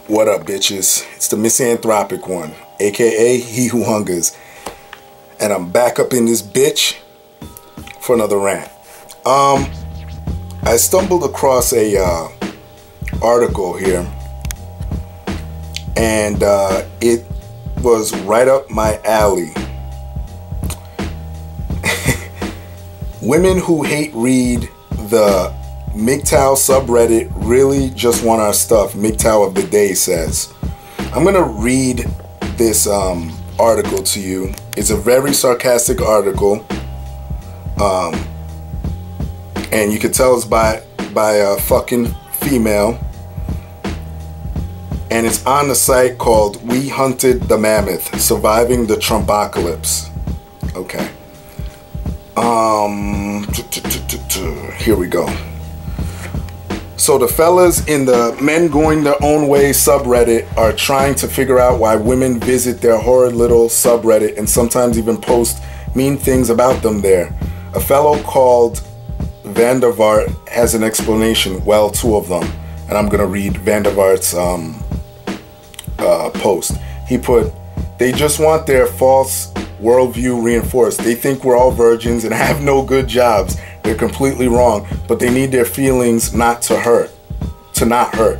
What up, bitches? It's the misanthropic one, aka He Who Hungers, and I'm back up in this bitch for another rant. I stumbled across a article here, and it was right up my alley. Women who hate read the MGTOW subreddit really just want our stuff, MGTOW of the day says. I'm gonna read this article to you. It's a very sarcastic article, and you can tell it's by a fucking female, and it's on the site called We Hunted the Mammoth, Surviving the Trumpocalypse. Okay. Here we go. So the fellas in the Men Going Their Own Way subreddit are trying to figure out why women visit their horrid little subreddit and sometimes even post mean things about them there. A fellow called Vandervaart has an explanation, well, two of them, and I'm gonna read Vandervaart's post. He put, "They just want their false worldview reinforced. They think we're all virgins and have no good jobs. They're completely wrong, but they need their feelings not to hurt, to not hurt.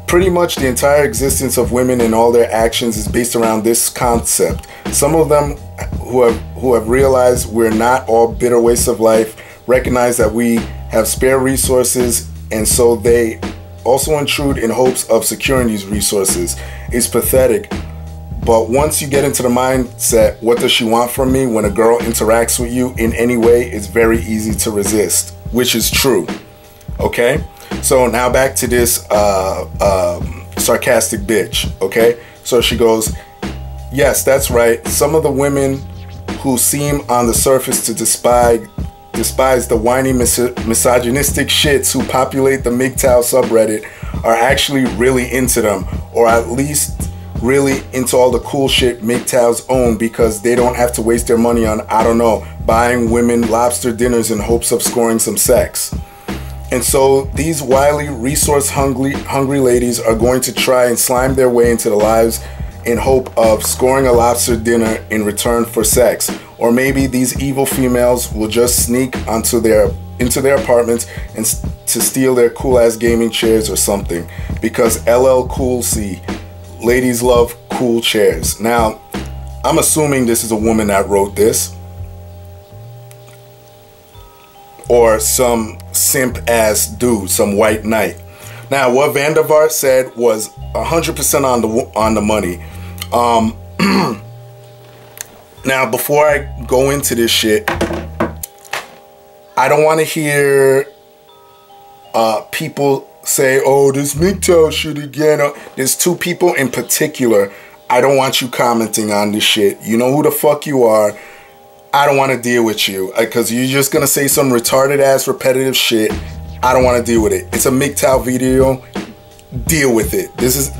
Pretty much the entire existence of women and all their actions is based around this concept. Some of them who have realized we're not all bitter wastes of life, recognize that we have spare resources, and so they also intrude in hopes of securing these resources. It's pathetic. But once you get into the mindset, what does she want from me? When a girl interacts with you in any way, it's very easy to resist," which is true. Okay? So now back to this sarcastic bitch. Okay? So she goes, "Yes, that's right. Some of the women who seem on the surface to despise the whiny misogynistic shits who populate the MGTOW subreddit are actually really into them, or at least really into all the cool shit MGTOWs own, because they don't have to waste their money on, I don't know, buying women lobster dinners in hopes of scoring some sex. And so these wily, resource-hungry ladies are going to try and slime their way into the lives in hope of scoring a lobster dinner in return for sex. Or maybe these evil females will just sneak into their apartments and to steal their cool-ass gaming chairs or something, because LL Cool C. Ladies love cool chairs." Now, I'm assuming this is a woman that wrote this, or some simp-ass dude, some white knight. Now, what Vandervaart said was 100% on the money. Now, before I go into this shit, I don't want to hear people say, "Oh, this MGTOW shit again." There's two people in particular I don't want you commenting on this shit. You know who the fuck you are. I don't want to deal with you, because you're just gonna say some retarded ass repetitive shit. I don't want to deal with it. It's a MGTOW video. Deal with it. This is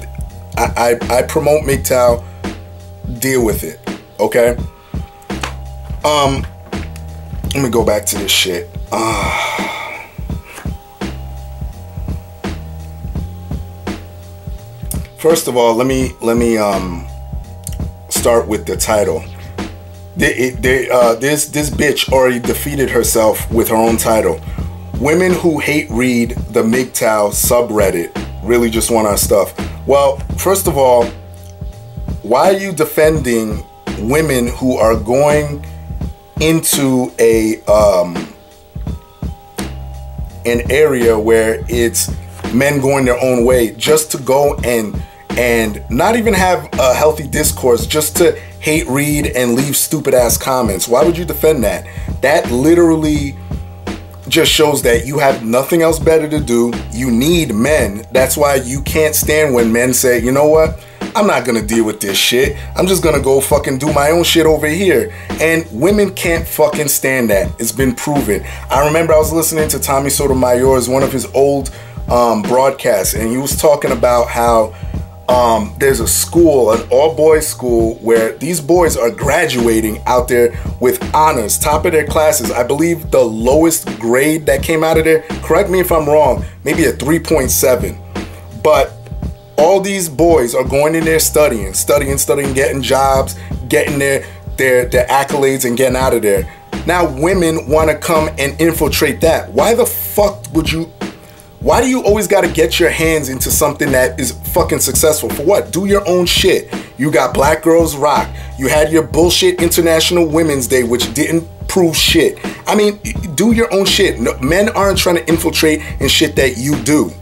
I promote MGTOW. Deal with it. Okay? Let me go back to this shit. First of all, let me start with the title. This bitch already defeated herself with her own title. Women who hate read the MGTOW subreddit really just want our stuff. Well, first of all, why are you defending women who are going into an area where it's men going their own way, just to go and not even have a healthy discourse, just to hate read and leave stupid ass comments? Why would you defend that? That literally just shows that you have nothing else better to do. You need men. That's why you can't stand when men say, "You know what? I'm not gonna deal with this shit. I'm just gonna go fucking do my own shit over here. And women can't fucking stand that. It's been proven. I remember I was listening to Tommy Sotomayor's, one of his old broadcasts, and he was talking about how there's a school, an all-boys school, where these boys are graduating out there with honors, top of their classes. I believe the lowest grade that came out of there, correct me if I'm wrong, maybe a 3.7. But all these boys are going in there studying, getting jobs, getting their accolades and getting out of there. Now women want to come and infiltrate that. Why the fuck would you? Why do you always got to get your hands into something that is fucking successful? For what? Do your own shit. You got Black Girls Rock. You had your bullshit International Women's Day, which didn't prove shit. I mean, do your own shit. No, men aren't trying to infiltrate in shit that you do.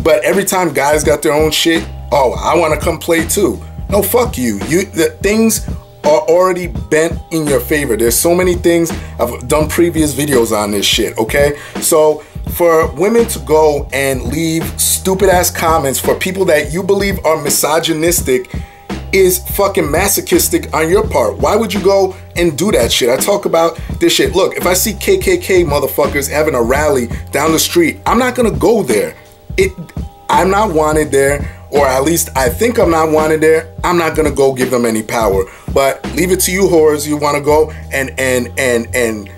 But every time guys got their own shit, oh, I want to come play too. No, fuck you. The things are already bent in your favor. There's so many things. I've done previous videos on this shit, okay? So for women to go and leave stupid ass comments for people that you believe are misogynistic is fucking masochistic on your part. Why would you go and do that shit? I talk about this shit. Look, if I see KKK motherfuckers having a rally down the street, I'm not gonna go there. I'm not wanted there, or at least I think I'm not wanted there. I'm not gonna go give them any power. But leave it to you whores. You wanna go and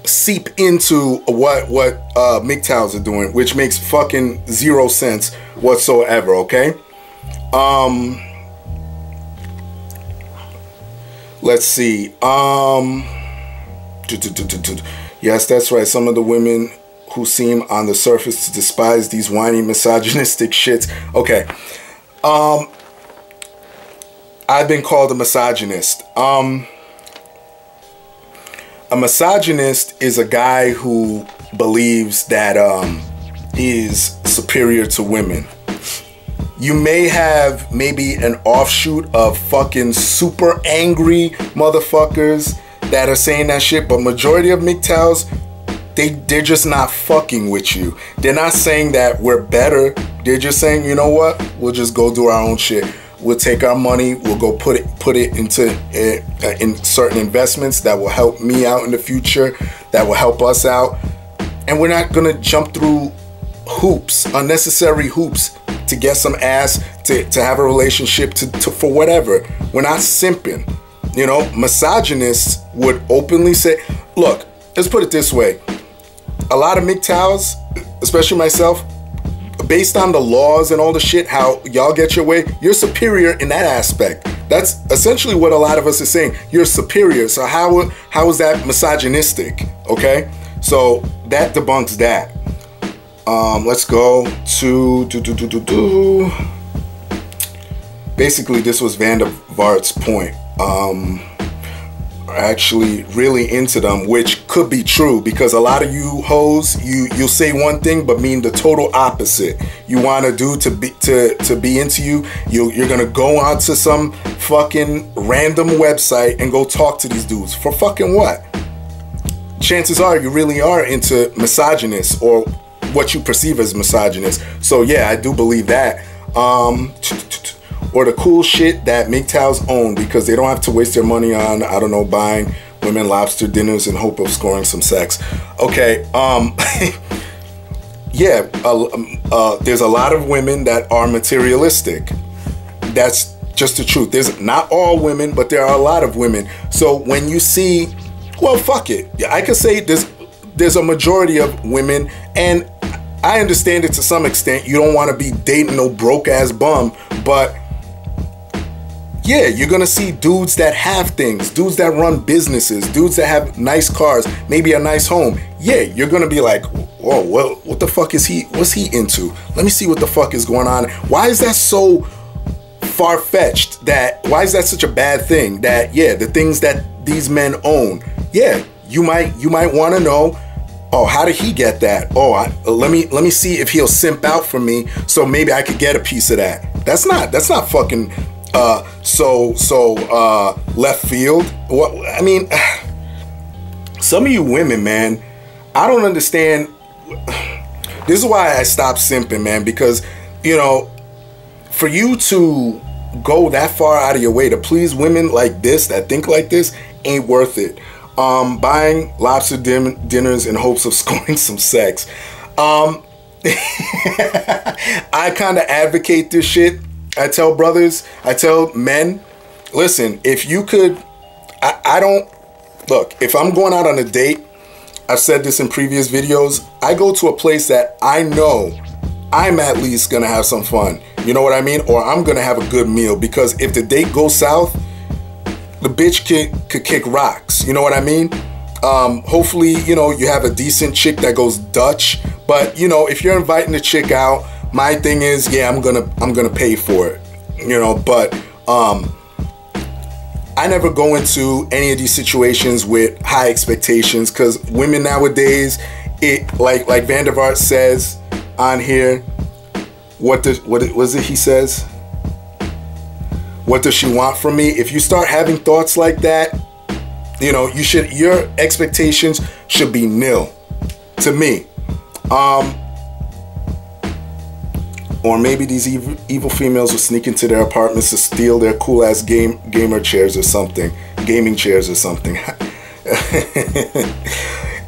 seep into what MGTOWs are doing, which makes fucking zero sense whatsoever, okay? Let's see. Yes, that's right. Some of the women who seem on the surface to despise these whiny misogynistic shits. Okay. I've been called a misogynist. A misogynist is a guy who believes that he is superior to women. You may have maybe an offshoot of fucking super angry motherfuckers that are saying that shit, but majority of MGTOWs, they're just not fucking with you. They're not saying that we're better. They're just saying, you know what? We'll just go do our own shit. We'll take our money. We'll go put it into in certain investments that will help me out in the future, that will help us out. And we're not gonna jump through hoops, unnecessary hoops, to get some ass, to have a relationship, to for whatever. We're not simping. You know, misogynists would openly say, look, let's put it this way. A lot of MGTOWs, especially myself, based on the laws and all the shit, how y'all get your way, you're superior in that aspect. That's essentially what a lot of us are saying. You're superior. So how is that misogynistic? Okay, so that debunks that. Let's go to basically this was Vander Vaart's point. Are actually really into them, which could be true, because a lot of you hoes, you'll say one thing but mean the total opposite. You want a dude to be into you, you're gonna go onto some fucking random website and go talk to these dudes for fucking what? Chances are you really are into misogynists, or what you perceive as misogynist. So yeah, I do believe that. Or the cool shit that MGTOWs own, because they don't have to waste their money on, I don't know, buying women lobster dinners in hope of scoring some sex. Okay, yeah, there's a lot of women that are materialistic. That's just the truth. There's not all women, but there are a lot of women. So when you see, well, fuck it. I could say there's a majority of women, and I understand it to some extent. You don't want to be dating no broke ass bum, but yeah, you're gonna see dudes that have things, dudes that run businesses, dudes that have nice cars, maybe a nice home. Yeah, you're gonna be like, whoa, well, what the fuck is he, what's he into? Let me see what the fuck is going on. Why is that so far-fetched? Why is that such a bad thing? That, yeah, the things that these men own. Yeah, you might want to know, oh, how did he get that? Oh, let me see if he'll simp out for me, so maybe I could get a piece of that. That's not fucking left field. What I mean, some of you women, man, I don't understand. This is why I stopped simping, man, because, you know, for you to go that far out of your way to please women like this, that think like this, ain't worth it. Buying lobster dinners in hopes of scoring some sex. I kind of advocate this shit. I tell brothers, I tell men, listen, if you could, I don't, look, if I'm going out on a date, I've said this in previous videos, I go to a place that I know I'm at least gonna have some fun. You know what I mean? Or I'm gonna have a good meal, because if the date goes south, the bitch could kick rocks. You know what I mean? Hopefully, you know, you have a decent chick that goes Dutch. But, you know, if you're inviting a chick out, my thing is, yeah, I'm gonna pay for it. You know, but I never go into any of these situations with high expectations, because women nowadays, it like Vandervaart says on here, what was it he says? What does she want from me? If you start having thoughts like that, you know, your expectations should be nil to me. Or maybe these evil females will sneak into their apartments to steal their cool ass gamer chairs or something, gaming chairs or something.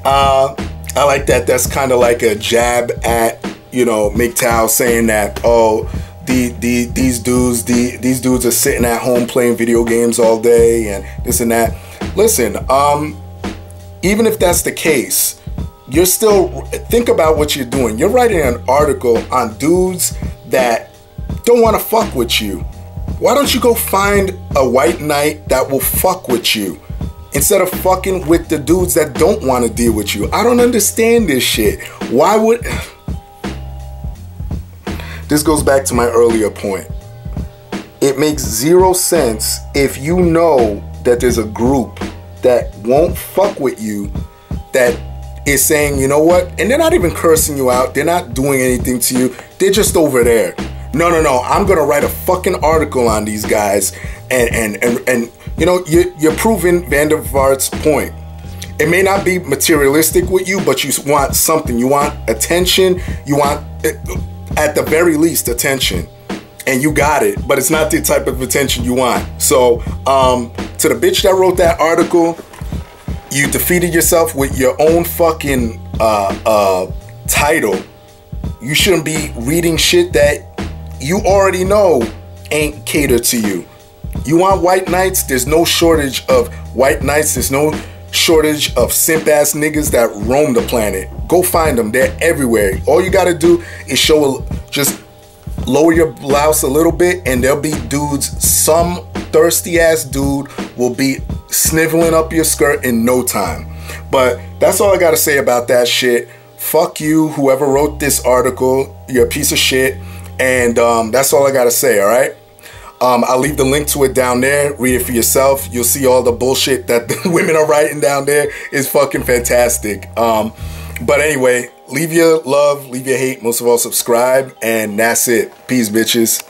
I like that. That's kind of like a jab at, you know, MGTOW, saying that, oh, these dudes are sitting at home playing video games all day and this and that. Listen, even if that's the case, you're still, think about what you're doing. You're writing an article on dudes that don't want to fuck with you. Why don't you go find a white knight that will fuck with you instead of fucking with the dudes that don't want to deal with you? I don't understand this shit. Why would... This goes back to my earlier point. It makes zero sense if you know that there's a group that won't fuck with you, that is saying, you know what, and they're not even cursing you out, they're not doing anything to you, they're just over there. No, I'm gonna write a fucking article on these guys, and you know, you're proving Vandervaart's point. It may not be materialistic with you, but you want something, you want attention, you want, at the very least, attention. And you got it, but it's not the type of attention you want. So, to the bitch that wrote that article, you defeated yourself with your own fucking title. You shouldn't be reading shit that you already know ain't catered to you. You want white knights? There's no shortage of white knights. There's no shortage of simp ass niggas that roam the planet. Go find them. They're everywhere. All you gotta do is just lower your blouse a little bit, and there'll be dudes, some thirsty ass dude will be sniveling up your skirt in no time. But that's all I gotta say about that shit. Fuck you, whoever wrote this article. You're a piece of shit. And that's all I gotta say, all right? I'll leave the link to it down there. Read it for yourself. You'll see all the bullshit that the women are writing down there. Is fucking fantastic. But anyway, leave your love, leave your hate, most of all subscribe, and that's it. Peace, bitches.